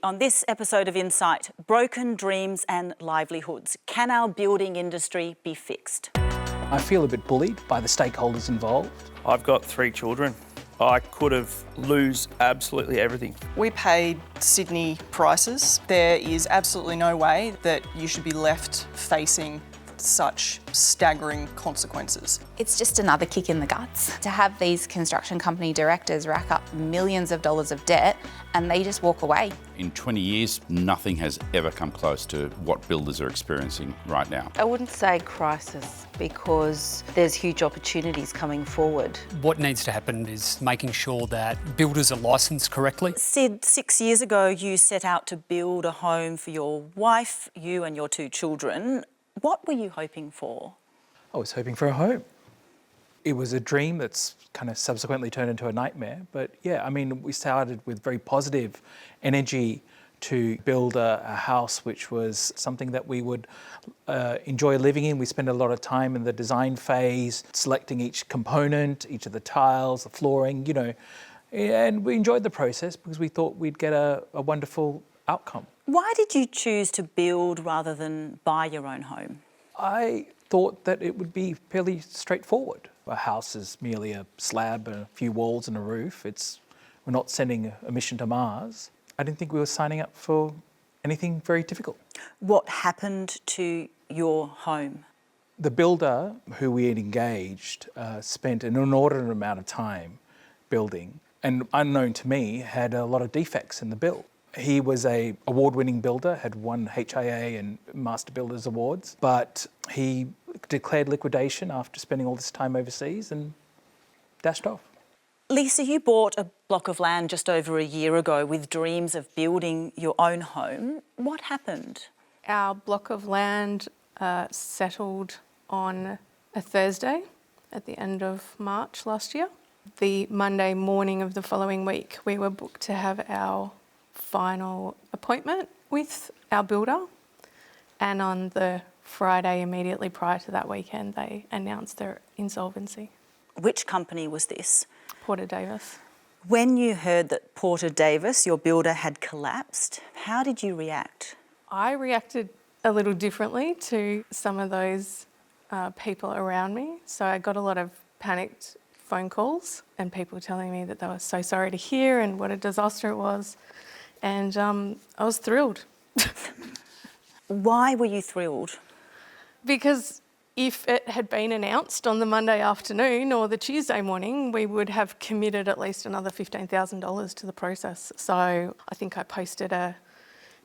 On this episode of Insight, broken dreams and livelihoods. Can our building industry be fixed? I feel a bit bullied by the stakeholders involved. I've got 3 children. I could have lose absolutely everything. We paid Sydney prices. There is absolutely no way that you should be left facing such staggering consequences. It's just another kick in the guts to have these construction company directors rack up millions of dollars of debt and they just walk away. In 20 years, nothing has ever come close to what builders are experiencing right now. I wouldn't say crisis because there's huge opportunities coming forward. What needs to happen is making sure that builders are licensed correctly. Sid, 6 years ago you set out to build a home for your wife, you and your 2 children. What were you hoping for? I was hoping for a home. It was a dream that's kind of subsequently turned into a nightmare. But yeah, I mean, we started with very positive energy to build a house which was something that we would enjoy living in. We spent a lot of time in the design phase, selecting each component, each of the tiles, the flooring, and we enjoyed the process because we thought we'd get a wonderful outcome. Why did you choose to build rather than buy your own home? I thought that it would be fairly straightforward. A house is merely a slab and a few walls and a roof. We're not sending a mission to Mars. I didn't think we were signing up for anything very difficult. What happened to your home? The builder who we had engaged spent an inordinate amount of time building, and unknown to me, had a lot of defects in the build. He was an award-winning builder, had won HIA and Master Builders Awards, but he declared liquidation after spending all this time overseas and dashed off. Lisa, you bought a block of land just over a year ago with dreams of building your own home. What happened? Our block of land settled on a Thursday at the end of March last year. The Monday morning of the following week, we were booked to have our final appointment with our builder, and on the Friday immediately prior to that weekend they announced their insolvency. Which company was this? Porter Davis. When you heard that Porter Davis, your builder, had collapsed, how did you react? I reacted a little differently to some of those people around me. So I got a lot of panicked phone calls and people telling me that they were so sorry to hear and what a disaster it was. And I was thrilled. Why were you thrilled? Because if it had been announced on the Monday afternoon or the Tuesday morning, we would have committed at least another $15,000 to the process. So I think I posted a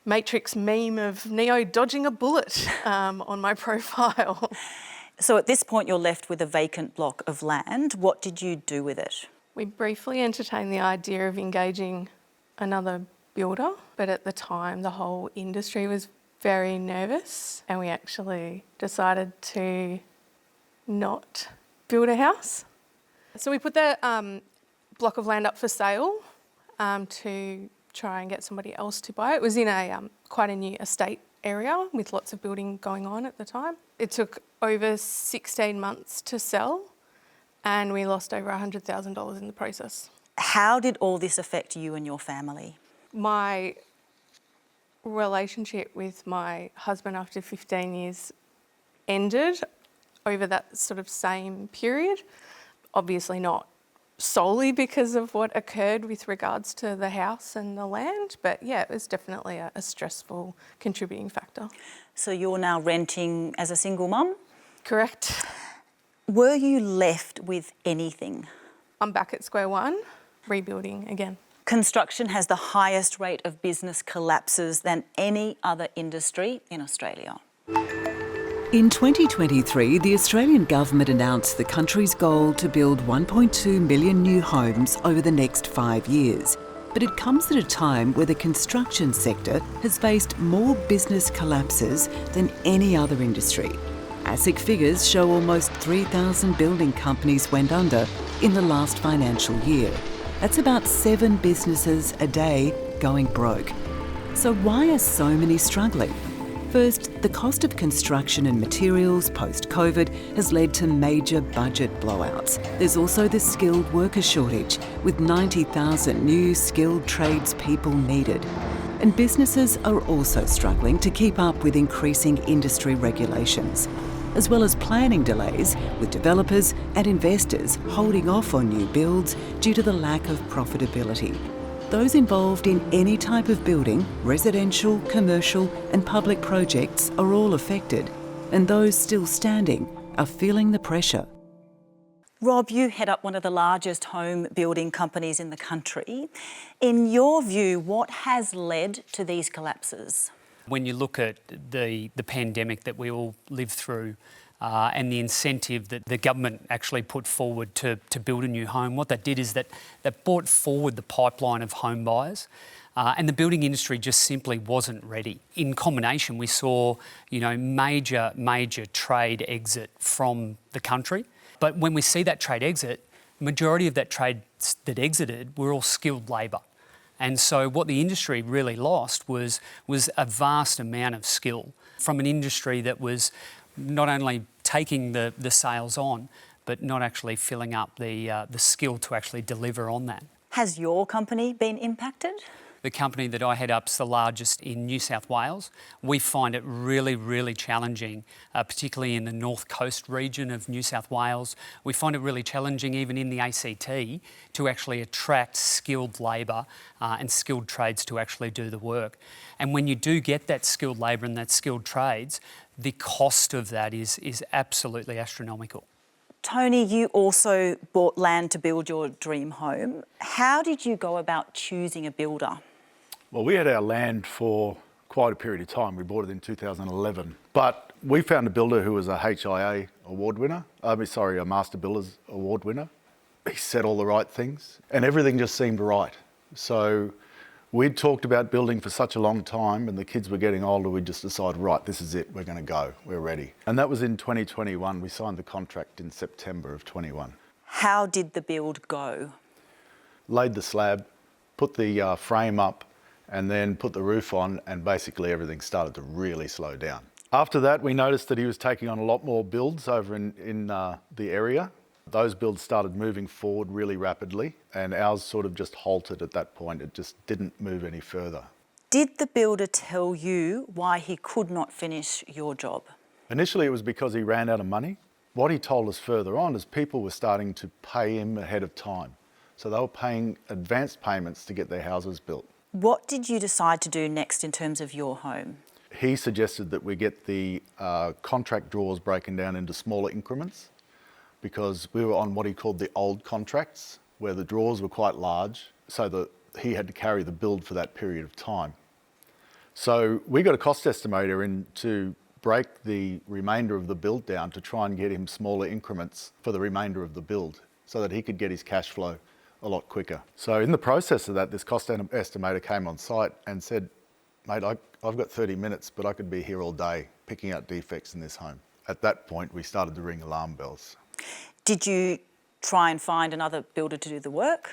Matrix meme of Neo dodging a bullet on my profile. So at this point you're left with a vacant block of land. What did you do with it? We briefly entertained the idea of engaging another builder, but at the time the whole industry was very nervous and we actually decided to not build a house. So we put the block of land up for sale to try and get somebody else to buy it. It was in a quite a new estate area with lots of building going on at the time. It took over 16 months to sell and we lost over $100,000 in the process. How did all this affect you and your family? My relationship with my husband after 15 years ended over that sort of same period. Obviously not solely because of what occurred with regards to the house and the land, but yeah, it was definitely a stressful contributing factor. So you're now renting as a single mum? Correct. Were you left with anything? I'm back at square one, rebuilding again. Construction has the highest rate of business collapses than any other industry in Australia. In 2023, the Australian government announced the country's goal to build 1.2 million new homes over the next 5 years. But it comes at a time where the construction sector has faced more business collapses than any other industry. ASIC figures show almost 3,000 building companies went under in the last financial year. That's about 7 businesses a day going broke. So why are so many struggling? First, the cost of construction and materials post-COVID has led to major budget blowouts. There's also the skilled worker shortage, with 90,000 new skilled tradespeople needed. And businesses are also struggling to keep up with increasing industry regulations, as well as planning delays, with developers and investors holding off on new builds due to the lack of profitability. Those involved in any type of building, residential, commercial and public projects, are all affected, and those still standing are feeling the pressure. Rob, you head up one of the largest home building companies in the country. In your view, what has led to these collapses? When you look at the pandemic that we all lived through and the incentive that the government actually put forward to build a new home, what that did is that brought forward the pipeline of home buyers. And the building industry just simply wasn't ready. In combination, we saw, major trade exit from the country. But when we see that trade exit, the majority of that trade that exited were all skilled labour. And so what the industry really lost was a vast amount of skill from an industry that was not only taking the sales on, but not actually filling up the skill to actually deliver on that. Has your company been impacted? The company that I head up is the largest in New South Wales. We find it really, really challenging, particularly in the North Coast region of New South Wales. We find it really challenging even in the ACT to actually attract skilled labour and skilled trades to actually do the work. And when you do get that skilled labour and that skilled trades, the cost of that is absolutely astronomical. Tony, you also bought land to build your dream home. How did you go about choosing a builder? Well, we had our land for quite a period of time. We bought it in 2011. But we found a builder who was a HIA award winner, a Master Builders Award winner. He said all the right things and everything just seemed right. So we'd talked about building for such a long time and the kids were getting older, we just decided, right, this is it, we're going to go, we're ready. And that was in 2021. We signed the contract in September of 21. How did the build go? Laid the slab, put the frame up, and then put the roof on, and basically everything started to really slow down. After that, we noticed that he was taking on a lot more builds over in the area. Those builds started moving forward really rapidly, and ours sort of just halted at that point. It just didn't move any further. Did the builder tell you why he could not finish your job? Initially, it was because he ran out of money. What he told us further on is people were starting to pay him ahead of time. So they were paying advance payments to get their houses built. What did you decide to do next in terms of your home? He suggested that we get the contract draws broken down into smaller increments, because we were on what he called the old contracts, where the draws were quite large, so that he had to carry the build for that period of time. So we got a cost estimator in to break the remainder of the build down to try and get him smaller increments for the remainder of the build, so that he could get his cash flow a lot quicker. So in the process of that, this cost estimator came on site and said, mate, I've got 30 minutes, but I could be here all day picking out defects in this home. At that point, we started to ring alarm bells. Did you try and find another builder to do the work?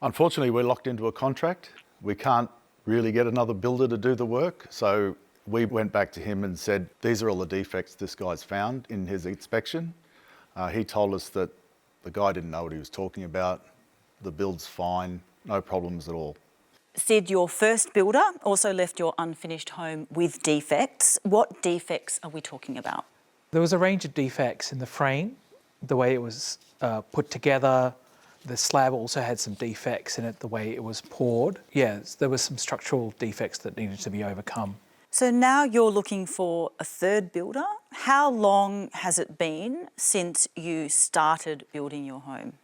Unfortunately, we're locked into a contract. We can't really get another builder to do the work. So we went back to him and said, these are all the defects this guy's found in his inspection. He told us that the guy didn't know what he was talking about. The build's fine, no problems at all. Sid, your first builder also left your unfinished home with defects. What defects are we talking about? There was a range of defects in the frame, the way it was put together. The slab also had some defects in it, the way it was poured. Yes, there were some structural defects that needed to be overcome. So now you're looking for a third builder. How long has it been since you started building your home?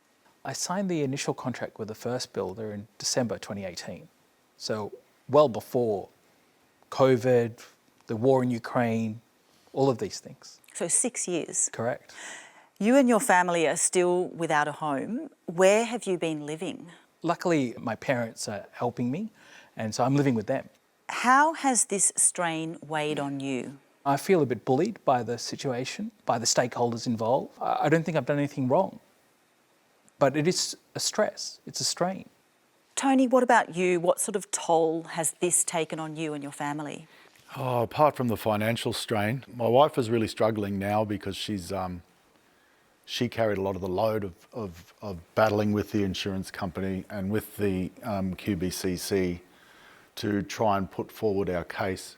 I signed the initial contract with the first builder in December 2018. So well before COVID, the war in Ukraine, all of these things. So 6 years. Correct. You and your family are still without a home. Where have you been living? Luckily, my parents are helping me, and so I'm living with them. How has this strain weighed on you? I feel a bit bullied by the situation, by the stakeholders involved. I don't think I've done anything wrong, but it is a stress, it's a strain. Tony, what about you? What sort of toll has this taken on you and your family? Oh, apart from the financial strain, my wife is really struggling now because she carried a lot of the load of battling with the insurance company and with the QBCC to try and put forward our case.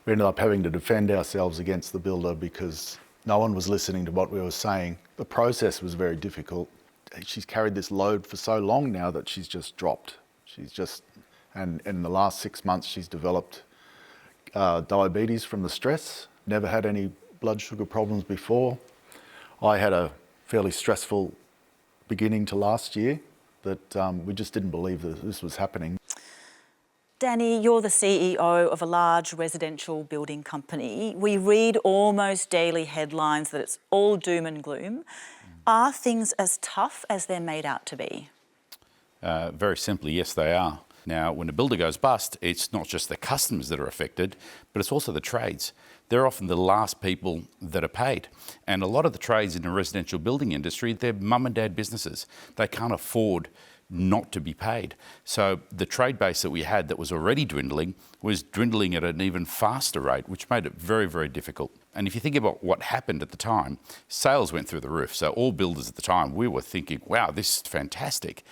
We ended up having to defend ourselves against the builder because no one was listening to what we were saying. The process was very difficult. She's carried this load for so long now that she's just dropped. And in the last 6 months, she's developed diabetes from the stress, never had any blood sugar problems before. I had a fairly stressful beginning to last year that we just didn't believe that this was happening. Danny, you're the CEO of a large residential building company. We read almost daily headlines that it's all doom and gloom. Are things as tough as they're made out to be? Very simply, yes, they are. Now, when a builder goes bust, it's not just the customers that are affected, but it's also the trades. They're often the last people that are paid. And a lot of the trades in the residential building industry, they're mum and dad businesses. They can't afford not to be paid. So the trade base that we had that was already dwindling was dwindling at an even faster rate, which made it very, very difficult. And if you think about what happened at the time, sales went through the roof. So all builders at the time, we were thinking, wow, this is fantastic.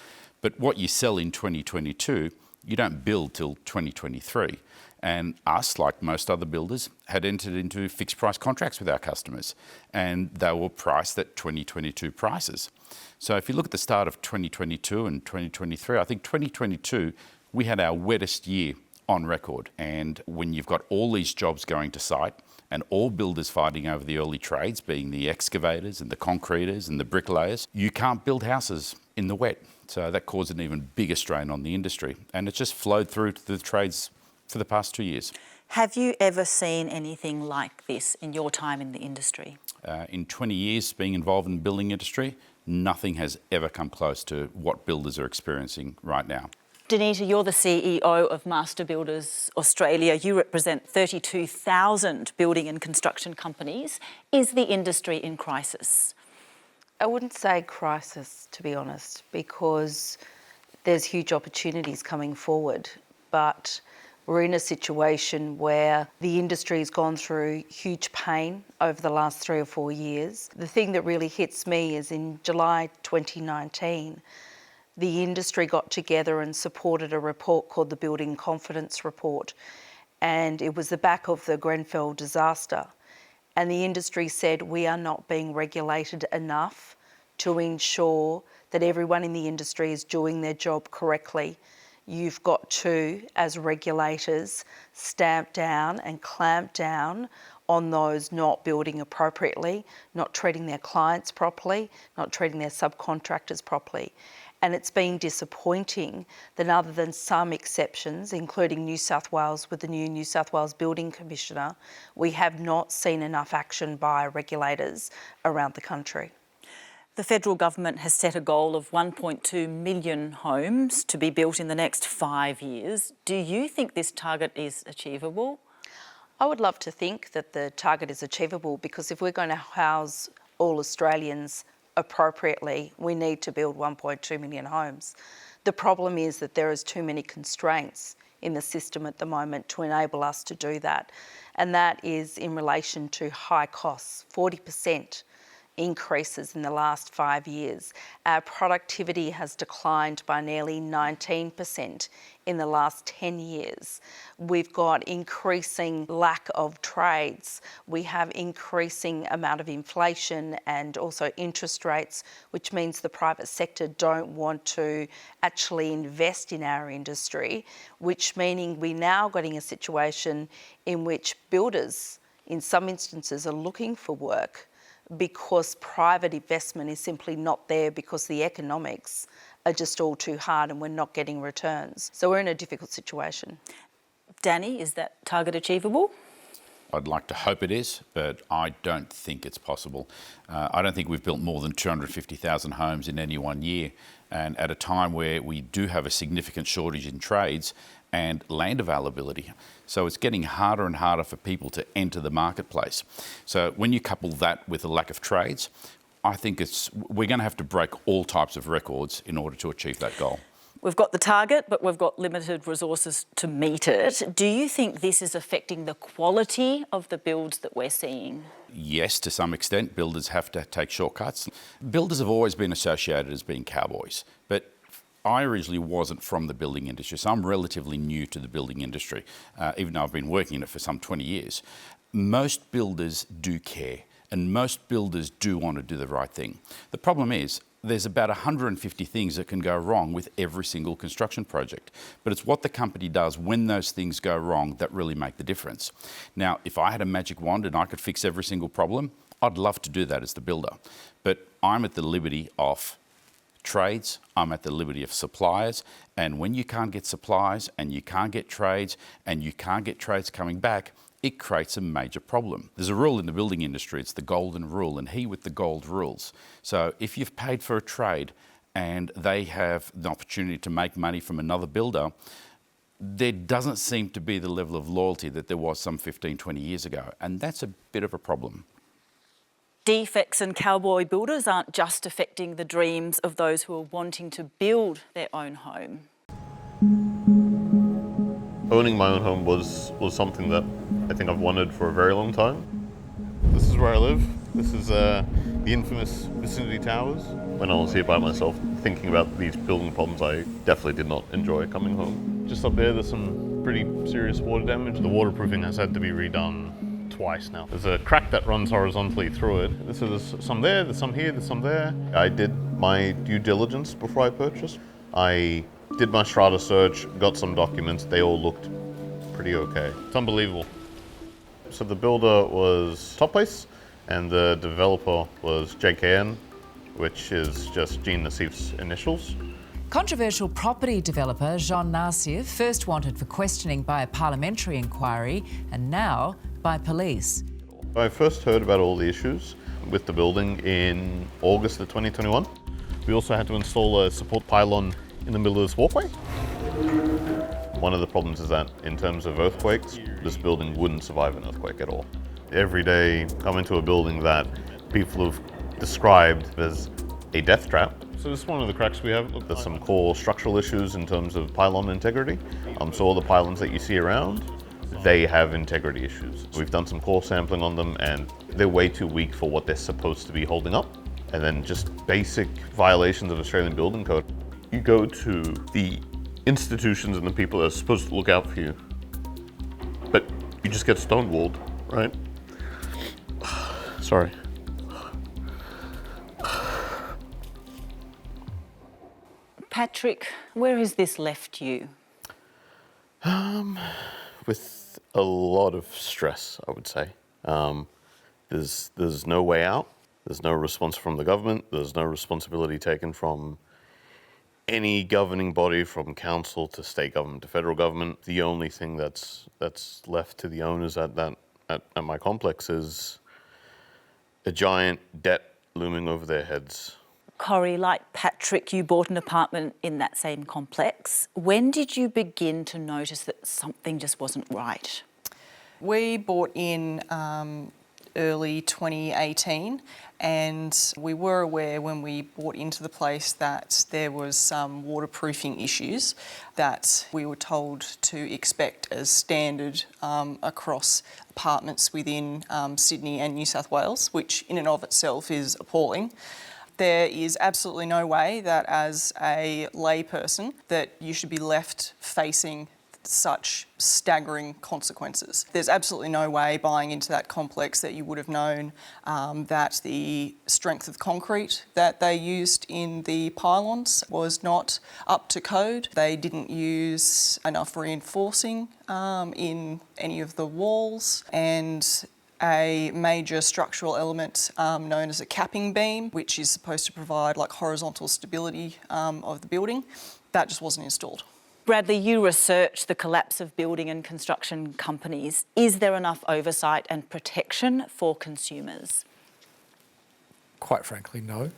But what you sell in 2022, you don't build till 2023. And us, like most other builders, had entered into fixed price contracts with our customers, and they were priced at 2022 prices. So if you look at the start of 2022 and 2023, I think 2022, we had our wettest year on record. And when you've got all these jobs going to site and all builders fighting over the early trades, being the excavators and the concreters and the bricklayers, you can't build houses in the wet. So that caused an even bigger strain on the industry. And it just flowed through to the trades for the past 2 years. Have you ever seen anything like this in your time in the industry? In 20 years being involved in the building industry, nothing has ever come close to what builders are experiencing right now. Danita, you're the CEO of Master Builders Australia. You represent 32,000 building and construction companies. Is the industry in crisis? I wouldn't say crisis, to be honest, because there's huge opportunities coming forward, but we're in a situation where the industry's gone through huge pain over the last 3 or 4 years. The thing that really hits me is in July 2019, the industry got together and supported a report called the Building Confidence Report, and it was the back of the Grenfell disaster. And the industry said we are not being regulated enough to ensure that everyone in the industry is doing their job correctly. You've got to, as regulators, stamp down and clamp down on those not building appropriately, not treating their clients properly, not treating their subcontractors properly. And it's been disappointing that other than some exceptions, including New South Wales with the new New South Wales Building Commissioner, we have not seen enough action by regulators around the country. The federal government has set a goal of 1.2 million homes to be built in the next 5 years. Do you think this target is achievable? I would love to think that the target is achievable, because if we're going to house all Australians appropriately, we need to build 1.2 million homes. The problem is that there is too many constraints in the system at the moment to enable us to do that. And that is in relation to high costs, 40% increases in the last 5 years. Our productivity has declined by nearly 19% in the last 10 years. We've got increasing lack of trades. We have increasing amount of inflation and also interest rates, which means the private sector don't want to actually invest in our industry, which meaning we're now getting a situation in which builders, in some instances, are looking for work because private investment is simply not there because the economics are just all too hard and we're not getting returns. So we're in a difficult situation. Danny, is that target achievable? I'd like to hope it is, but I don't think it's possible. I don't think we've built more than 250,000 homes in any 1 year, and at a time where we do have a significant shortage in trades and land availability. So it's getting harder and harder for people to enter the marketplace. So when you couple that with a lack of trades, I think we're going to have to break all types of records in order to achieve that goal. We've got the target, but we've got limited resources to meet it. Do you think this is affecting the quality of the builds that we're seeing? Yes, to some extent. Builders have to take shortcuts. Builders have always been associated as being cowboys, but I originally wasn't from the building industry, so I'm relatively new to the building industry, even though I've been working in it for some 20 years. Most builders do care, and most builders do want to do the right thing. The problem is, there's about 150 things that can go wrong with every single construction project. But it's what the company does when those things go wrong that really make the difference. Now, if I had a magic wand and I could fix every single problem, I'd love to do that as the builder. But I'm at the liberty of trades, I'm at the liberty of suppliers, and when you can't get supplies and you can't get trades and you can't get trades coming back, it creates a major problem. There's a rule in the building industry, it's the golden rule, and he with the gold rules. So if you've paid for a trade and they have the opportunity to make money from another builder, there doesn't seem to be the level of loyalty that there was some 15, 20 years ago, and that's a bit of a problem. Defects and cowboy builders aren't just affecting the dreams of those who are wanting to build their own home. Owning my own home was something that I think I've wanted for a very long time. This is where I live. This is the infamous Vicinity Towers. When I was here by myself, thinking about these building problems, I definitely did not enjoy coming home. Just up there, there's some pretty serious water damage. The waterproofing has had to be redone twice now. There's a crack that runs horizontally through it. So there's some there, there's some here, there's some there. I did my due diligence before I purchased. I did my strata search, got some documents, they all looked pretty okay. It's unbelievable. So the builder was Top Place and the developer was JKN, which is just Jean Nassif's initials. Controversial property developer Jean Nassif, first wanted for questioning by a parliamentary inquiry and now by police. I first heard about all the issues with the building in August of 2021. We also had to install a support pylon in the middle of this walkway. One of the problems is that in terms of earthquakes, this building wouldn't survive an earthquake at all. Every day come into a building that people have described as a death trap. So this is one of the cracks we have. Look, there's some core structural issues in terms of pylon integrity. So all the pylons that you see around, they have integrity issues. We've done some core sampling on them and they're way too weak for what they're supposed to be holding up. And then just basic violations of Australian building code. You go to the institutions and the people that are supposed to look out for you, but you just get stonewalled, right? Sorry. Patrick, where has this left you? With a lot of stress, I would say. There's no way out. There's no response from the government. There's no responsibility taken from any governing body, from council to state government to federal government. The only thing that's left to the owners at my complex is a giant debt looming over their heads. Corrie, like Patrick, you bought an apartment in that same complex. When did you begin to notice that something just wasn't right? We bought in early 2018 and we were aware when we bought into the place that there was some waterproofing issues that we were told to expect as standard across apartments within Sydney and New South Wales, which in and of itself is appalling. There is absolutely no way that as a layperson that you should be left facing such staggering consequences. There's absolutely no way buying into that complex that you would have known that the strength of concrete that they used in the pylons was not up to code. They didn't use enough reinforcing in any of the walls, and a major structural element known as a capping beam, which is supposed to provide like horizontal stability of the building, that just wasn't installed. Bradley, you researched the collapse of building and construction companies. Is there enough oversight and protection for consumers? Quite frankly, no.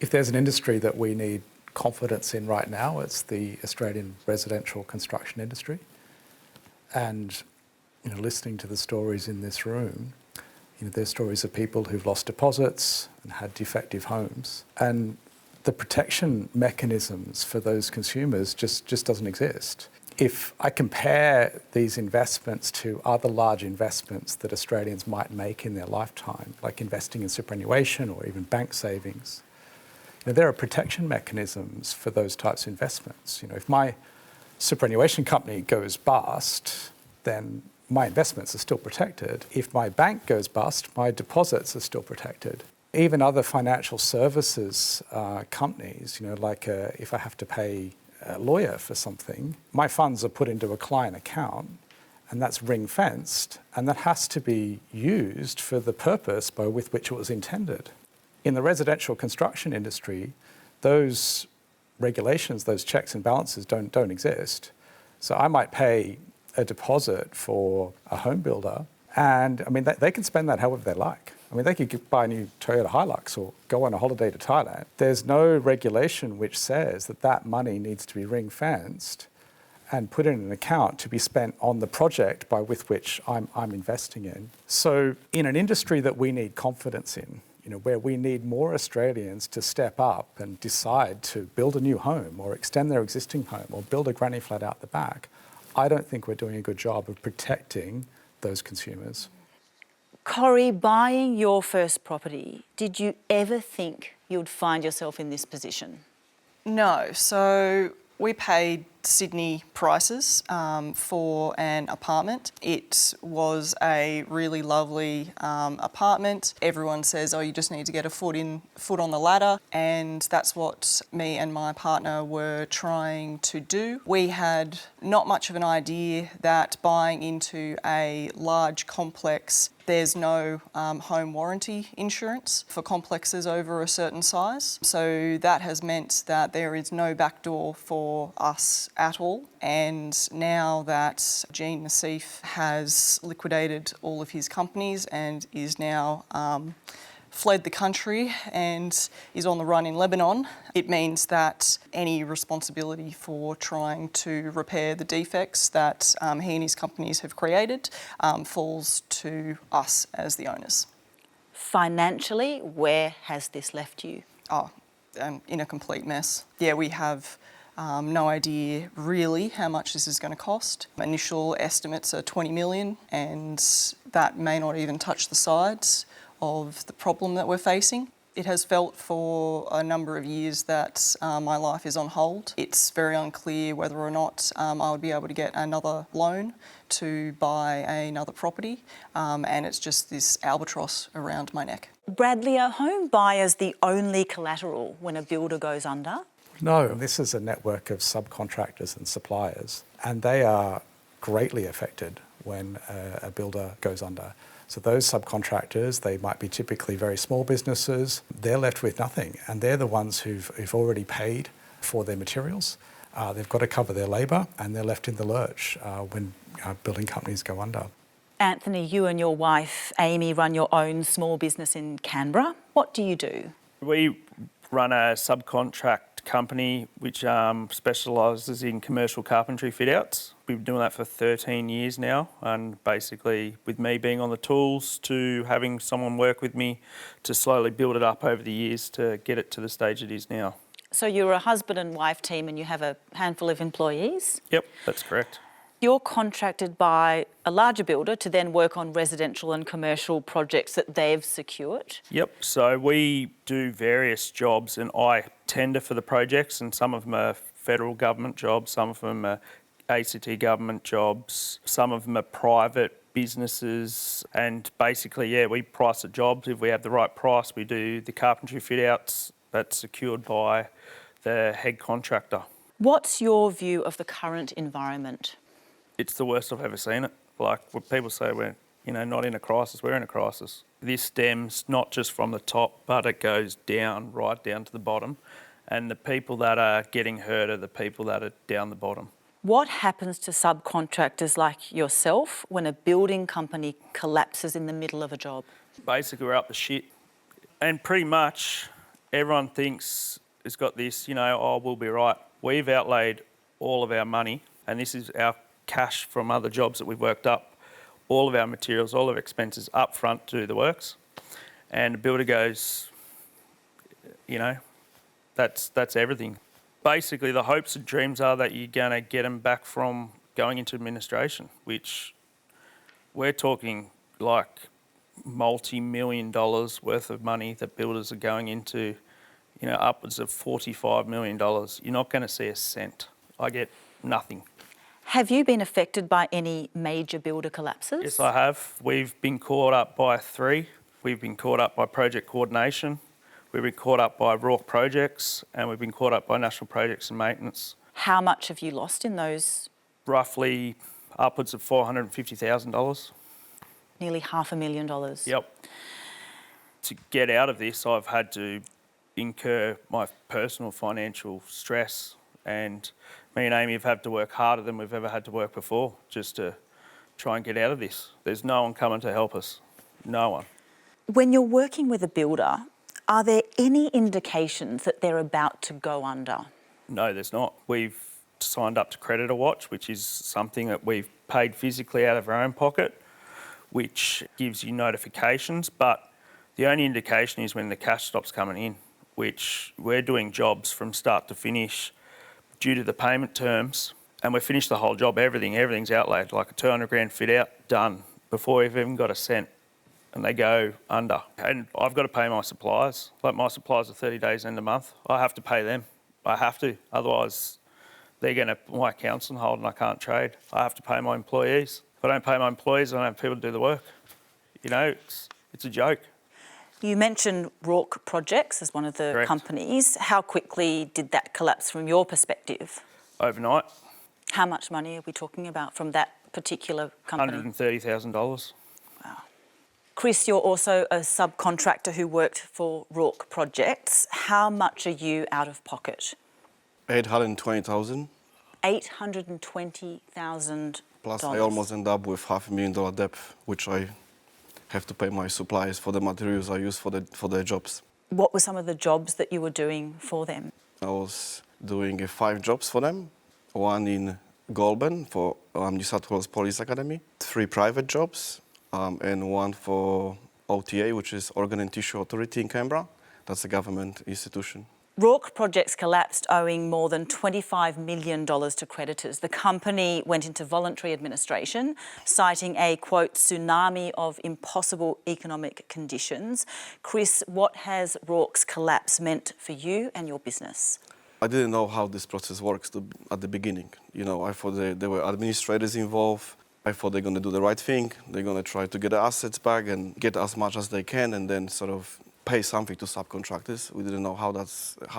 If there's an industry that we need confidence in right now, it's the Australian residential construction industry. And listening to the stories in this room, there's stories of people who've lost deposits and had defective homes. And the protection mechanisms for those consumers just doesn't exist. If I compare these investments to other large investments that Australians might make in their lifetime, like investing in superannuation or even bank savings, there are protection mechanisms for those types of investments. If my superannuation company goes bust, then my investments are still protected. If my bank goes bust, my deposits are still protected. Even other financial services companies, if I have to pay a lawyer for something, my funds are put into a client account, and that's ring-fenced, and that has to be used for the purpose with which it was intended. In the residential construction industry, those regulations, those checks and balances don't exist. So I might pay a deposit for a home builder, and they can spend that however they like. They could buy a new Toyota Hilux or go on a holiday to Thailand. There's no regulation which says that money needs to be ring-fenced and put in an account to be spent on the project with which I'm investing in. So in an industry that we need confidence in, where we need more Australians to step up and decide to build a new home or extend their existing home or build a granny flat out the back, I don't think we're doing a good job of protecting those consumers. Corrie, buying your first property, did you ever think you'd find yourself in this position? No. So we paid Sydney prices for an apartment. It was a really lovely apartment. Everyone says, oh, you just need to get a foot on the ladder, and that's what me and my partner were trying to do. We had not much of an idea that buying into a large complex, there's no home warranty insurance for complexes over a certain size. So that has meant that there is no backdoor for us at all. And now that Gene Nassif has liquidated all of his companies and is now fled the country and is on the run in Lebanon, it means that any responsibility for trying to repair the defects that he and his companies have created falls to us as the owners. Financially, where has this left you? In a complete mess. Yeah, we have no idea really how much this is going to cost. Initial estimates are 20 million, and that may not even touch the sides of the problem that we're facing. It has felt for a number of years that my life is on hold. It's very unclear whether or not I would be able to get another loan to buy another property, and it's just this albatross around my neck. Bradley, are home buyers the only collateral when a builder goes under? No, this is a network of subcontractors and suppliers, and they are greatly affected when a builder goes under. So those subcontractors, they might be typically very small businesses. They're left with nothing, and they're the ones who've already paid for their materials. They've got to cover their labour, and they're left in the lurch when building companies go under. Anthony, you and your wife, Amy, run your own small business in Canberra. What do you do? We run a subcontract company which specialises in commercial carpentry fit-outs. We've been doing that for 13 years now, and basically with me being on the tools to having someone work with me to slowly build it up over the years to get it to the stage it is now. So you're a husband and wife team and you have a handful of employees? Yep, that's correct. You're contracted by a larger builder to then work on residential and commercial projects that they've secured? Yep, so we do various jobs and I tender for the projects, and some of them are federal government jobs, some of them are ACT government jobs, some of them are private businesses, and basically, we price the jobs. If we have the right price, we do the carpentry fit-outs that's secured by the head contractor. What's your view of the current environment? It's the worst I've ever seen it. Like when people say we're, not in a crisis, we're in a crisis. This stems not just from the top, but it goes down, right down to the bottom. And the people that are getting hurt are the people that are down the bottom. What happens to subcontractors like yourself when a building company collapses in the middle of a job? Basically, we're up the shit. And pretty much everyone thinks it's got this, we'll be right. We've outlaid all of our money, and this is our cash from other jobs that we've worked up, all of our materials, all of our expenses up front to do the works. And the builder goes, that's everything. Basically, the hopes and dreams are that you're going to get them back from going into administration, which we're talking like multi-million dollars worth of money that builders are going into, you know, upwards of $45 million. You're not going to see a cent. I get nothing. Have you been affected by any major builder collapses? Yes, I have. We've been caught up by 3. We've been caught up by project coordination. We've been caught up by Rourke projects, and we've been caught up by national projects and maintenance. How much have you lost in those? Roughly upwards of $450,000. Nearly $500,000. Yep. To get out of this, I've had to incur my personal financial stress, and me and Amy have had to work harder than we've ever had to work before just to try and get out of this. There's no one coming to help us. No one. When you're working with a builder, are there any indications that they're about to go under? No, there's not. We've signed up to Creditor Watch, which is something that we've paid physically out of our own pocket, which gives you notifications, but the only indication is when the cash stops coming in, which we're doing jobs from start to finish due to the payment terms, and we finished the whole job, everything's outlaid, like a 200 grand fit out, done, before we've even got a cent, and they go under. And I've got to pay my suppliers. Like, my suppliers are 30 days end of month. I have to pay them. I have to, otherwise they're going to, my account's on hold and I can't trade. I have to pay my employees. If I don't pay my employees, I don't have people to do the work. You know, it's a joke. You mentioned Rourke Projects as one of the Correct. companies. How quickly did that collapse from your perspective? Overnight. How much money are we talking about from that particular company? $130,000. Wow. Chris, you're also a subcontractor who worked for Rourke Projects. How much are you out of pocket? $820,000. $820,000. Plus I almost end up with $500,000 debt, which I have to pay my suppliers for the materials I use for their jobs. What were some of the jobs that you were doing for them? I was doing 5 jobs for them. One in Goulburn for New South Wales Police Academy, 3 private jobs, and one for OTA, which is Organ and Tissue Authority in Canberra. That's a government institution. Rourke Projects collapsed owing more than $25 million to creditors. The company went into voluntary administration, citing a, quote, tsunami of impossible economic conditions. Chris, what has Rourke's collapse meant for you and your business? I didn't know how this process works at the beginning. You know, I thought there were administrators involved. I thought they're going to do the right thing. They're going to try to get the assets back and get as much as they can and then sort of pay something to subcontractors. We didn't know how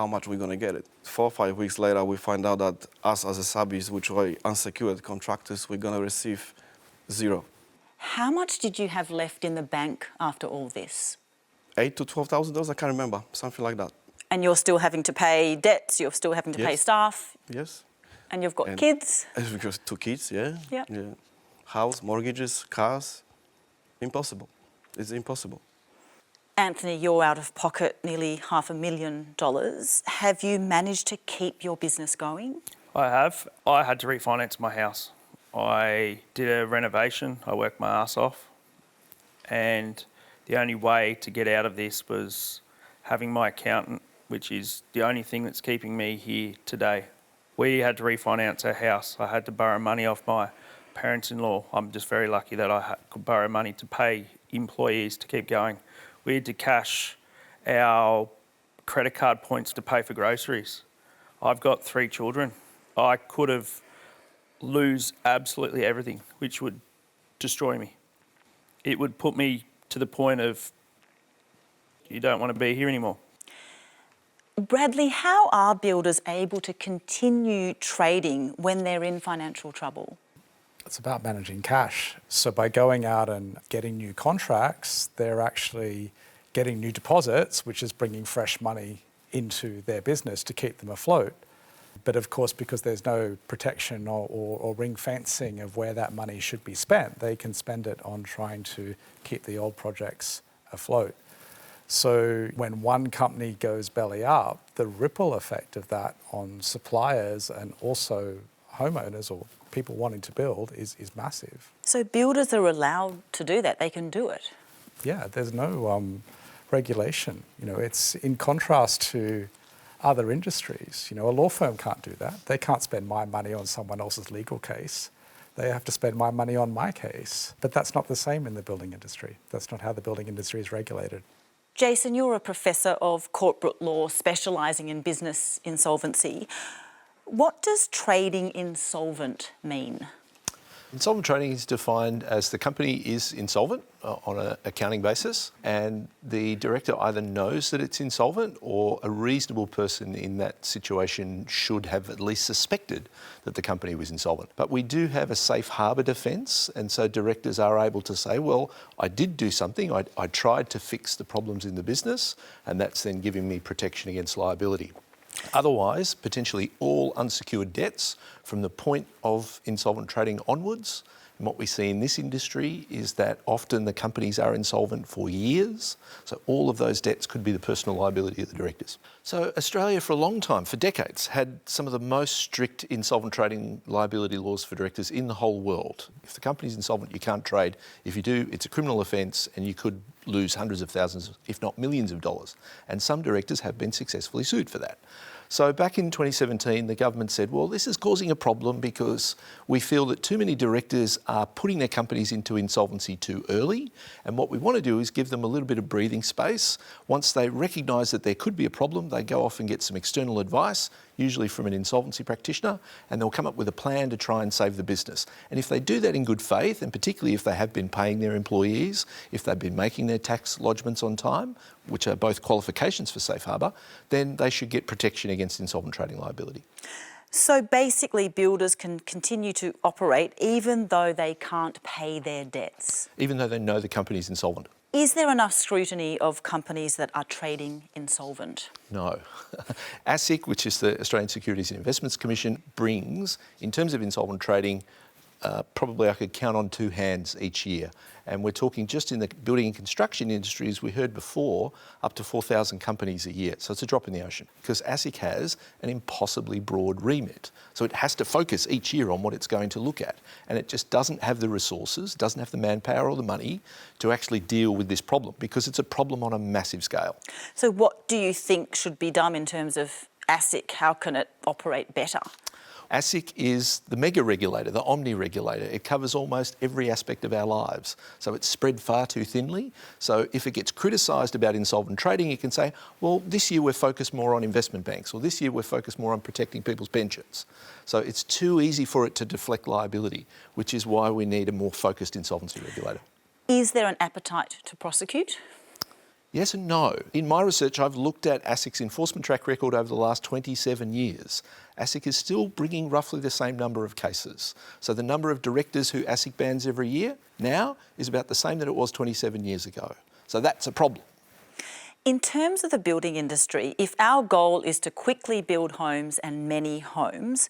much we're going to get it. 4 or 5 weeks later, we find out that us as a subbies, which were unsecured contractors, we're going to receive 0. How much did you have left in the bank after all this? $8,000 to $12,000, I can't remember, something like that. And you're still having to pay debts, you're still having to pay staff. Yes. And you've got kids. We've got 2 kids, yeah. Yeah. House, mortgages, cars. Impossible. It's impossible. Anthony, you're out of pocket nearly $500,000. Have you managed to keep your business going? I have. I had to refinance my house. I did a renovation. I worked my ass off. And the only way to get out of this was having my accountant, which is the only thing that's keeping me here today. We had to refinance our house. I had to borrow money off my parents-in-law. I'm just very lucky that I could borrow money to pay employees to keep going. We had to cash our credit card points to pay for groceries. I've got 3 children. I could have lose absolutely everything, which would destroy me. It would put me to the point of, you don't want to be here anymore. Bradley, how are builders able to continue trading when they're in financial trouble? It's about managing cash. So by going out and getting new contracts, they're actually getting new deposits, which is bringing fresh money into their business to keep them afloat. But of course, because there's no protection or ring fencing of where that money should be spent, they can spend it on trying to keep the old projects afloat. So when one company goes belly up, the ripple effect of that on suppliers and also homeowners or people wanting to build is massive. So builders are allowed to do that, they can do it? Yeah, there's no regulation. You know, it's in contrast to other industries. You know, a law firm can't do that. They can't spend my money on someone else's legal case. They have to spend my money on my case. But that's not the same in the building industry. That's not how the building industry is regulated. Jason, you're a professor of corporate law specialising in business insolvency. What does trading insolvent mean? Insolvent trading is defined as the company is insolvent on an accounting basis, and the director either knows that it's insolvent or a reasonable person in that situation should have at least suspected that the company was insolvent. But we do have a safe harbour defence, and so directors are able to say, well, I did do something, I tried to fix the problems in the business, and that's then giving me protection against liability. Otherwise, potentially all unsecured debts from the point of insolvent trading onwards. And what we see in this industry is that often the companies are insolvent for years. So all of those debts could be the personal liability of the directors. So Australia for a long time, for decades, had some of the most strict insolvent trading liability laws for directors in the whole world. If the company's insolvent, you can't trade. If you do, it's a criminal offence and you could lose hundreds of thousands, if not millions of dollars. And some directors have been successfully sued for that. So back in 2017, the government said, well, this is causing a problem because we feel that too many directors are putting their companies into insolvency too early. And what we want to do is give them a little bit of breathing space. Once they recognise that there could be a problem, they go off and get some external advice, usually from an insolvency practitioner, and they'll come up with a plan to try and save the business. And if they do that in good faith, and particularly if they have been paying their employees, if they've been making their tax lodgements on time, which are both qualifications for safe harbour, then they should get protection against insolvent trading liability. So basically builders can continue to operate even though they can't pay their debts? Even though they know the company is insolvent. Is there enough scrutiny of companies that are trading insolvent? No. ASIC, which is the Australian Securities and Investments Commission, brings, in terms of insolvent trading, probably I could count on two hands each year. And we're talking just in the building and construction industry, as we heard before, up to 4,000 companies a year. So it's a drop in the ocean because ASIC has an impossibly broad remit. So it has to focus each year on what it's going to look at. And it just doesn't have the resources, doesn't have the manpower or the money to actually deal with this problem because it's a problem on a massive scale. So what do you think should be done in terms of ASIC? How can it operate better? ASIC is the mega regulator, the omni regulator. It covers almost every aspect of our lives. So it's spread far too thinly. So if it gets criticised about insolvent trading, it can say, well, this year we're focused more on investment banks, or this year we're focused more on protecting people's pensions. So it's too easy for it to deflect liability, which is why we need a more focused insolvency regulator. Is there an appetite to prosecute? Yes and no. In my research, I've looked at ASIC's enforcement track record over the last 27 years. ASIC is still bringing roughly the same number of cases. So the number of directors who ASIC bans every year now is about the same that it was 27 years ago. So that's a problem. In terms of the building industry, if our goal is to quickly build homes and many homes,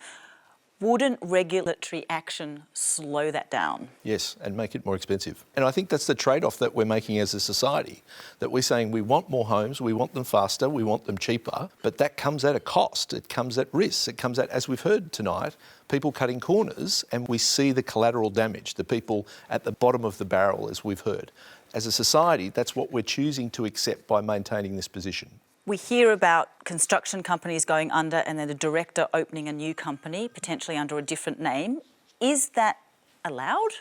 wouldn't regulatory action slow that down? Yes, and make it more expensive. And I think that's the trade-off that we're making as a society, that we're saying we want more homes, we want them faster, we want them cheaper, but that comes at a cost, it comes at risk, it comes at, as we've heard tonight, people cutting corners, and we see the collateral damage, the people at the bottom of the barrel, as we've heard. As a society, that's what we're choosing to accept by maintaining this position. We hear about construction companies going under and then a director opening a new company, potentially under a different name. Is that allowed?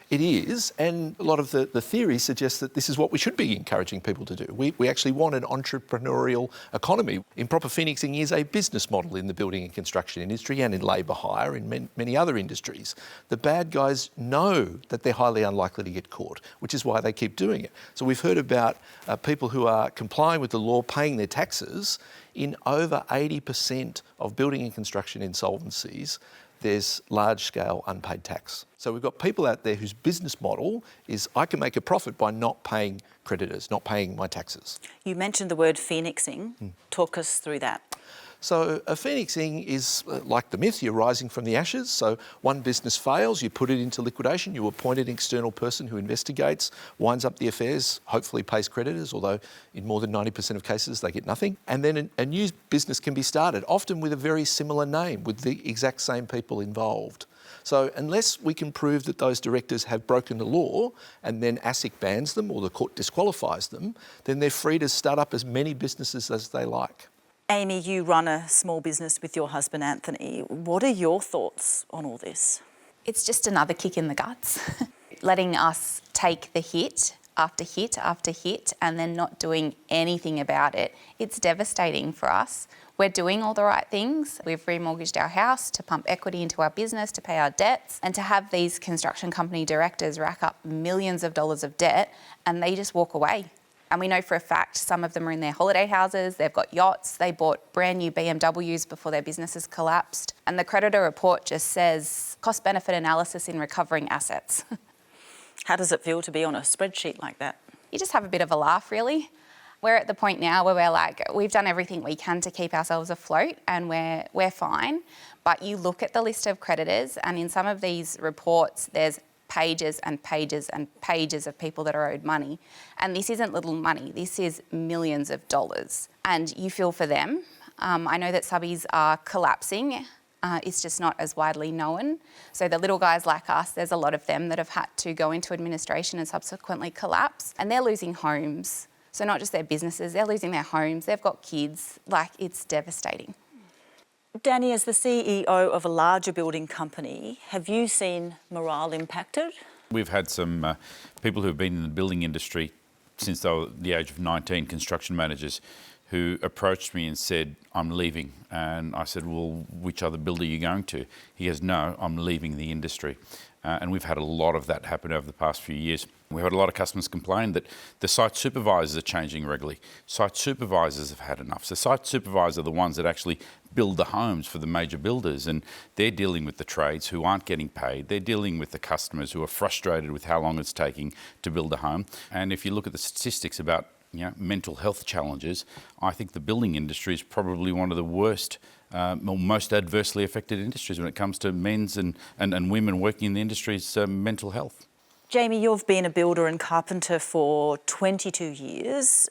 It is, and a lot of the theory suggests that this is what we should be encouraging people to do. We actually want an entrepreneurial economy. Improper phoenixing is a business model in the building and construction industry and in labour hire in many other industries. The bad guys know that they're highly unlikely to get caught, which is why they keep doing it. So we've heard about people who are complying with the law, paying their taxes. In over 80% of building and construction insolvencies, there's large-scale unpaid tax. So we've got people out there whose business model is I can make a profit by not paying creditors, not paying my taxes. You mentioned the word phoenixing. Talk us through that. So a phoenixing is like the myth, you're rising from the ashes. So one business fails, you put it into liquidation, you appoint an external person who investigates, winds up the affairs, hopefully pays creditors, although in more than 90% of cases they get nothing. And then a new business can be started, often with a very similar name, with the exact same people involved. So unless we can prove that those directors have broken the law and then ASIC bans them or the court disqualifies them, then they're free to start up as many businesses as they like. Amy, you run a small business with your husband, Anthony. What are your thoughts on all this? It's just another kick in the guts. Letting us take the hit after hit and then not doing anything about it. It's devastating for us. We're doing all the right things. We've remortgaged our house to pump equity into our business, to pay our debts, and to have these construction company directors rack up millions of dollars of debt and they just walk away. And we know for a fact some of them are in their holiday houses, they've got yachts, they bought brand new BMWs before their businesses collapsed. And the creditor report just says cost-benefit analysis in recovering assets. How does it feel to be on a spreadsheet like that? You just have a bit of a laugh, really. We're at the point now where we're like, we've done everything we can to keep ourselves afloat and we're fine. But you look at the list of creditors and in some of these reports, there's pages and pages and pages of people that are owed money. And this isn't little money, this is millions of dollars. And you feel for them. I know that subbies are collapsing. It's just not as widely known. So the little guys like us, there's a lot of them that have had to go into administration and subsequently collapse. And they're losing homes. So not just their businesses, they're losing their homes, they've got kids. Like, it's devastating. Danny, as the CEO of a larger building company, have you seen morale impacted? We've had some people who have been in the building industry since they were the age of 19, construction managers, who approached me and said, I'm leaving. And I said, well, which other builder are you going to? He goes, no, I'm leaving the industry. And we've had a lot of that happen over the past few years. We've had a lot of customers complain that the site supervisors are changing regularly. Site supervisors have had enough. So site supervisors are the ones that actually build the homes for the major builders, and they're dealing with the trades who aren't getting paid. They're dealing with the customers who are frustrated with how long it's taking to build a home. And if you look at the statistics about mental health challenges, I think the building industry is probably one of the worst most adversely affected industries when it comes to men's and women working in the industry's mental health. Jamie, you've been a builder and carpenter for 22 years.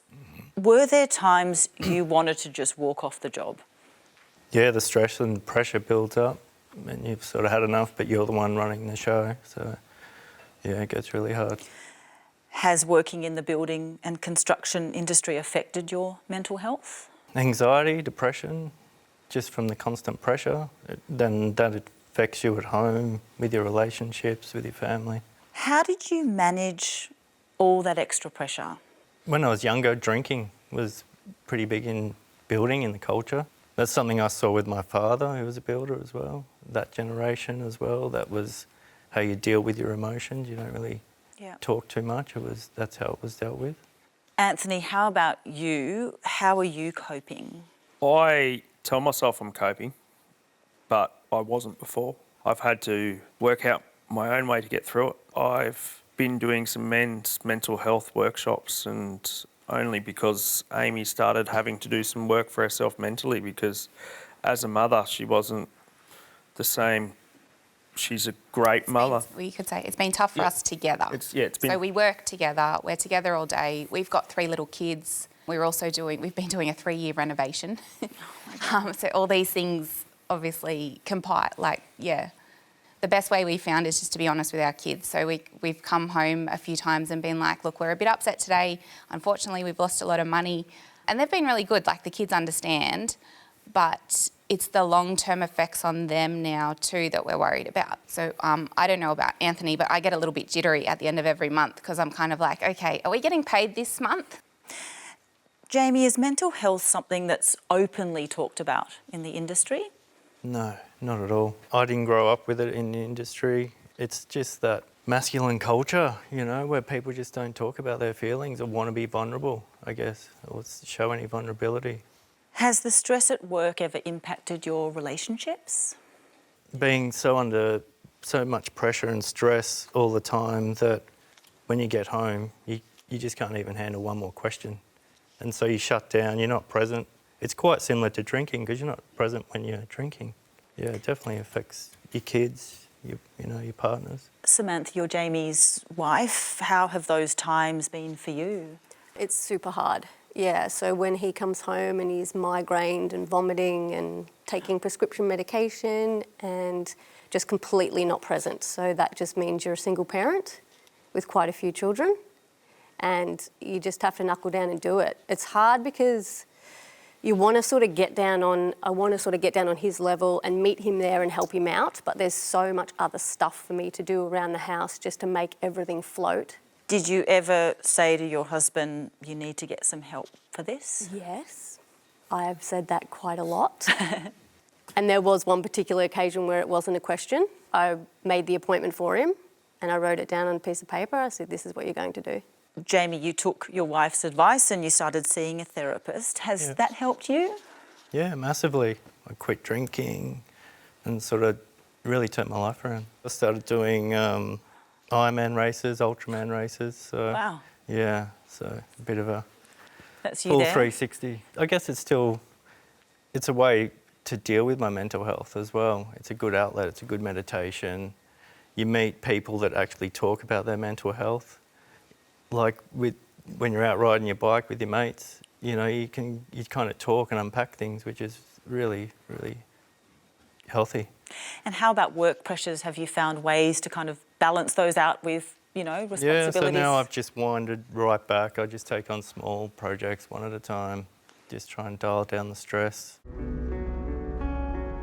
Were there times you wanted to just walk off the job? Yeah, the stress and pressure builds up and you've sort of had enough, but you're the one running the show. So, yeah, it gets really hard. Has working in the building and construction industry affected your mental health? Anxiety, depression, just from the constant pressure. Then that affects you at home, with your relationships, with your family. How did you manage all that extra pressure? When I was younger, drinking was pretty big in building, in the culture. That's something I saw with my father, who was a builder as well. That generation as well, that was how you deal with your emotions. You don't really talk too much. That's how it was dealt with. Anthony, how about you? How are you coping? I tell myself I'm coping, but I wasn't before. I've had to work out my own way to get through it. I've been doing some men's mental health workshops, and only because Amy started having to do some work for herself mentally, because as a mother, she wasn't the same. She's a great mother. You could say it's been tough for us together. It's been. So we work together, we're together all day. We've got 3 little kids. We've been doing a 3-year renovation. So all these things obviously compile, the best way we found is just to be honest with our kids. So we've come home a few times and been like, look, we're a bit upset today. Unfortunately, we've lost a lot of money. And they've been really good, the kids understand, but it's the long-term effects on them now too that we're worried about. So I don't know about Anthony, but I get a little bit jittery at the end of every month because I'm kind of like, okay, are we getting paid this month? Jamie, is mental health something that's openly talked about in the industry? No, not at all. I didn't grow up with it in the industry. It's just that masculine culture, where people just don't talk about their feelings or want to be vulnerable, I guess, or show any vulnerability. Has the stress at work ever impacted your relationships? Being so under so much pressure and stress all the time that when you get home, you just can't even handle one more question. And so you shut down, you're not present. It's quite similar to drinking because you're not present when you're drinking. Yeah, it definitely affects your kids, your partners. Samantha, you're Jamie's wife. How have those times been for you? It's super hard. Yeah, so when he comes home and he's migrained and vomiting and taking prescription medication and just completely not present. So that just means you're a single parent with quite a few children and you just have to knuckle down and do it. It's hard because I want to sort of get down on his level and meet him there and help him out, but there's so much other stuff for me to do around the house just to make everything float. Did you ever say to your husband, you need to get some help for this? Yes, I have said that quite a lot. And there was one particular occasion where it wasn't a question. I made the appointment for him and I wrote it down on a piece of paper. I said, this is what you're going to do. Jamie, you took your wife's advice and you started seeing a therapist. Has that helped you? Yeah, massively. I quit drinking and sort of really turned my life around. I started doing Ironman races, Ultraman races. So, wow. Yeah, so a bit of a That's you full there. 360. I guess it's a way to deal with my mental health as well. It's a good outlet, it's a good meditation. You meet people that actually talk about their mental health. Like when you're out riding your bike with your mates, you know, you kind of talk and unpack things, which is really, really healthy. And how about work pressures? Have you found ways to kind of balance those out with, you know, responsibilities? Yeah, so now I've just winded right back. I just take on small projects one at a time, just try and dial down the stress.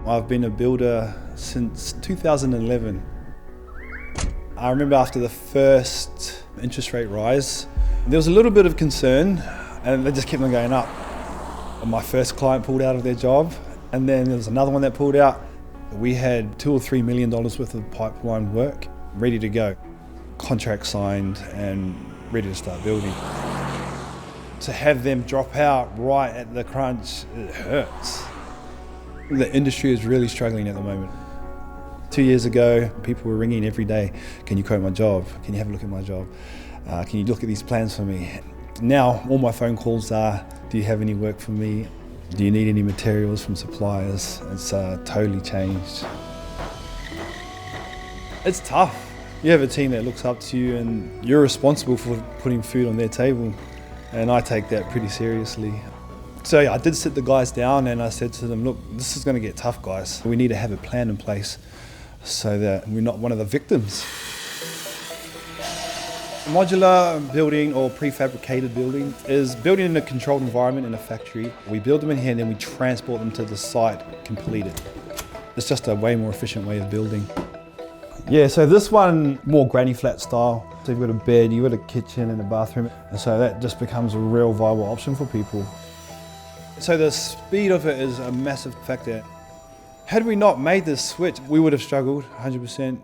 I've been a builder since 2011. I remember after the first interest rate rise, there was a little bit of concern and they just kept on going up. My first client pulled out of their job and then there was another one that pulled out. We had $2 or $3 million worth of pipeline work ready to go. Contract signed and ready to start building. To have them drop out right at the crunch, it hurts. The industry is really struggling at the moment. 2 years ago, people were ringing every day, can you quote my job? Can you have a look at my job? Can you look at these plans for me? Now, all my phone calls are, do you have any work for me? Do you need any materials from suppliers? It's totally changed. It's tough. You have a team that looks up to you and you're responsible for putting food on their table. And I take that pretty seriously. So yeah, I did sit the guys down and I said to them, look, this is going to get tough, guys. We need to have a plan in place so that we're not one of the victims. Modular building or prefabricated building is building in a controlled environment in a factory. We build them in here and then we transport them to the site completed. It's just a way more efficient way of building. Yeah, so this one, more granny flat style. So you've got a bed, you've got a kitchen and a bathroom. And so that just becomes a real viable option for people. So the speed of it is a massive factor. Had we not made this switch, we would have struggled 100%.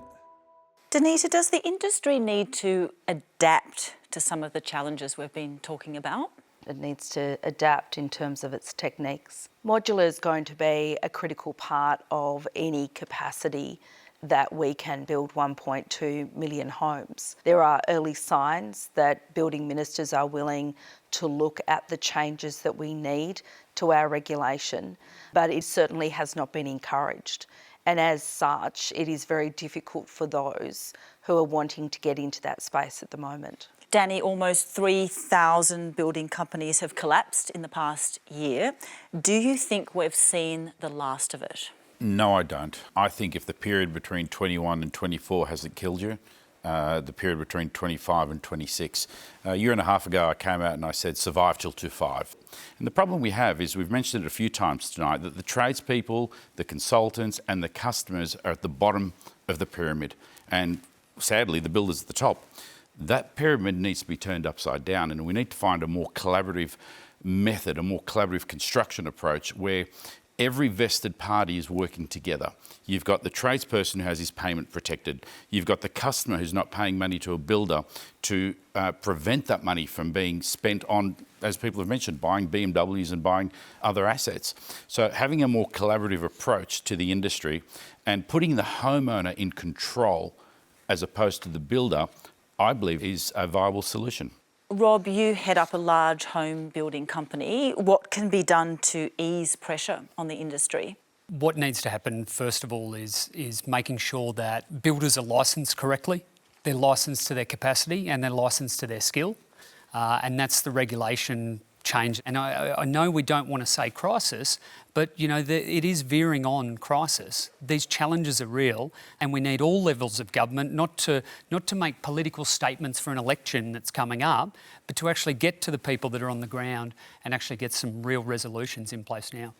Denita, does the industry need to adapt to some of the challenges we've been talking about? It needs to adapt in terms of its techniques. Modular is going to be a critical part of any capacity that we can build 1.2 million homes. There are early signs that building ministers are willing to look at the changes that we need to our regulation, but it certainly has not been encouraged. And as such, it is very difficult for those who are wanting to get into that space at the moment. Danny, almost 3,000 building companies have collapsed in the past year. Do you think we've seen the last of it? No, I don't. I think if the period between 21 and 24 hasn't killed you, the period between 25 and 26. A year and a half ago, I came out and I said, survive till 25. And the problem we have is, we've mentioned it a few times tonight, that the tradespeople, the consultants and the customers are at the bottom of the pyramid. And sadly, the builders at the top. That pyramid needs to be turned upside down, and we need to find a more collaborative method, a more collaborative construction approach where every vested party is working together. You've got the tradesperson who has his payment protected. You've got the customer who's not paying money to a builder to prevent that money from being spent on, as people have mentioned, buying BMWs and buying other assets. So having a more collaborative approach to the industry and putting the homeowner in control as opposed to the builder, I believe is a viable solution. Rob, you head up a large home building company. What can be done to ease pressure on the industry? What needs to happen, first of all, is making sure that builders are licensed correctly. They're licensed to their capacity and they're licensed to their skill. And that's the regulation change. And I know we don't want to say crisis, but you know, it is veering on crisis. These challenges are real, and we need all levels of government not to make political statements for an election that's coming up, but to actually get to the people that are on the ground and actually get some real resolutions in place now.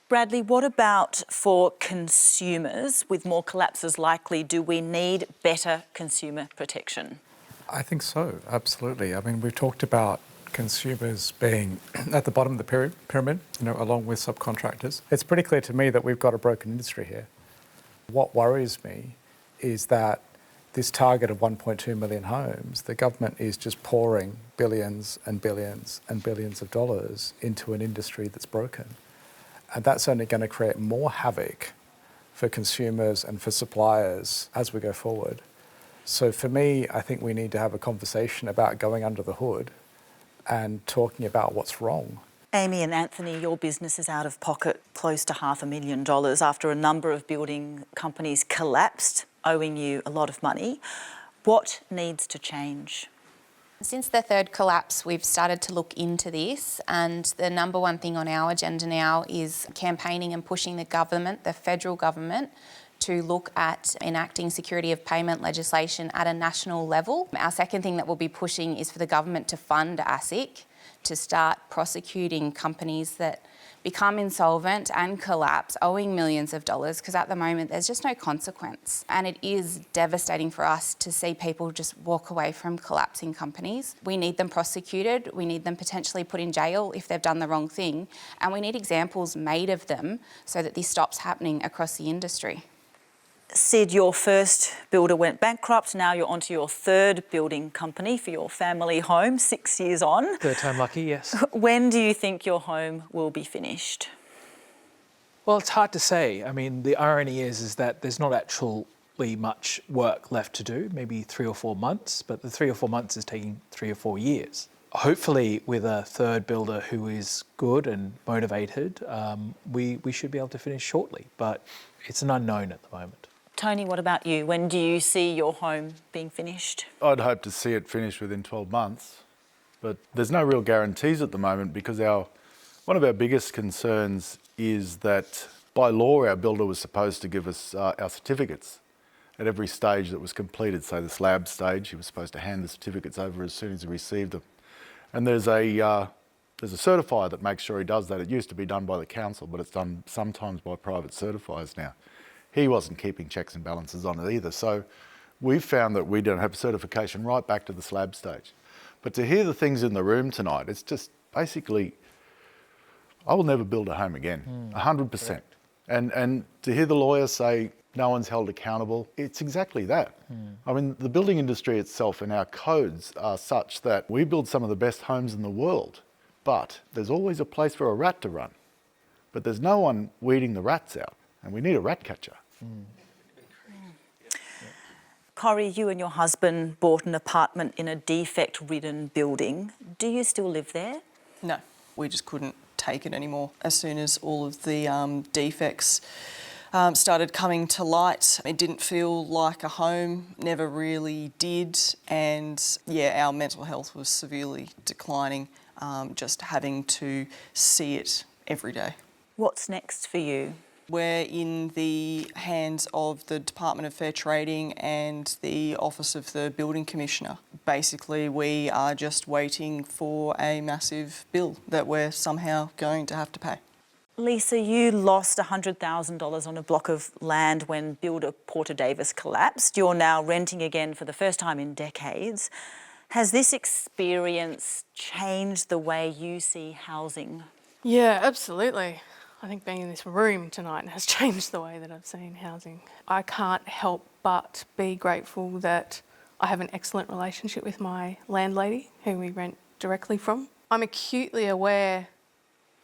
Bradley, what about for consumers? With more collapses likely, do we need better consumer protection? I think so, absolutely. I mean, we've talked about consumers being at the bottom of the pyramid, along with subcontractors. It's pretty clear to me that we've got a broken industry here. What worries me is that this target of 1.2 million homes, the government is just pouring billions and billions and billions of dollars into an industry that's broken. And that's only going to create more havoc for consumers and for suppliers as we go forward. So for me, I think we need to have a conversation about going under the hood and talking about what's wrong. Amy and Anthony, your business is out of pocket close to $500,000 after a number of building companies collapsed, owing you a lot of money. What needs to change? Since the third collapse, we've started to look into this, and the number one thing on our agenda now is campaigning and pushing the government, the federal government, to look at enacting security of payment legislation at a national level. Our second thing that we'll be pushing is for the government to fund ASIC to start prosecuting companies that become insolvent and collapse, owing millions of dollars, because at the moment there's just no consequence. And it is devastating for us to see people just walk away from collapsing companies. We need them prosecuted, we need them potentially put in jail if they've done the wrong thing, and we need examples made of them so that this stops happening across the industry. Sid, your first builder went bankrupt. Now you're onto your third building company for your family home, 6 years on. Third time lucky, yes. When do you think your home will be finished? Well, it's hard to say. I mean, the irony is that there's not actually much work left to do, maybe 3 or 4 months, but the 3 or 4 months is taking 3 or 4 years. Hopefully, with a third builder who is good and motivated, we should be able to finish shortly, but it's an unknown at the moment. Tony, what about you? When do you see your home being finished? I'd hope to see it finished within 12 months, but there's no real guarantees at the moment because one of our biggest concerns is that by law our builder was supposed to give us our certificates at every stage that was completed. Say the slab stage, he was supposed to hand the certificates over as soon as he received them. And there's a certifier that makes sure he does that. It used to be done by the council, but it's done sometimes by private certifiers now. He wasn't keeping checks and balances on it either. So we've found that we don't have certification right back to the slab stage. But to hear the things in the room tonight, it's just basically, I will never build a home again, 100%. And to hear the lawyer say no one's held accountable, it's exactly that. I mean, the building industry itself and our codes are such that we build some of the best homes in the world, but there's always a place for a rat to run. But there's no one weeding the rats out, and we need a rat catcher. Corrie, you and your husband bought an apartment in a defect-ridden building. Do you still live there? No, we just couldn't take it anymore. As soon as all of the defects started coming to light, it didn't feel like a home, never really did. And yeah, our mental health was severely declining, just having to see it every day. What's next for you? We're in the hands of the Department of Fair Trading and the Office of the Building Commissioner. Basically, we are just waiting for a massive bill that we're somehow going to have to pay. Lisa, you lost $100,000 on a block of land when builder Porter Davis collapsed. You're now renting again for the first time in decades. Has this experience changed the way you see housing? Yeah, absolutely. I think being in this room tonight has changed the way that I've seen housing. I can't help but be grateful that I have an excellent relationship with my landlady, who we rent directly from. I'm acutely aware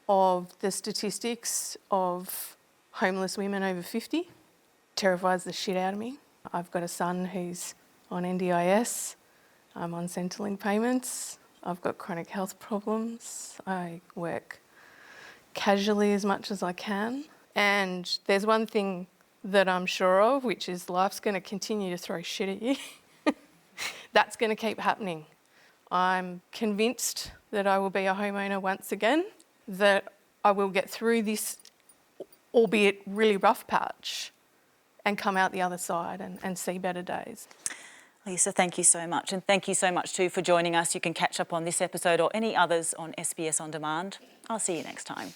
of the statistics of homeless women over 50. Terrifies the shit out of me. I've got a son who's on NDIS. I'm on Centrelink payments. I've got chronic health problems. I work casually as much as I can. And there's one thing that I'm sure of, which is life's going to continue to throw shit at you. That's going to keep happening. I'm convinced that I will be a homeowner once again, that I will get through this, albeit really rough patch, and come out the other side and see better days. Lisa, thank you so much. And thank you so much too for joining us. You can catch up on this episode or any others on SBS On Demand. I'll see you next time.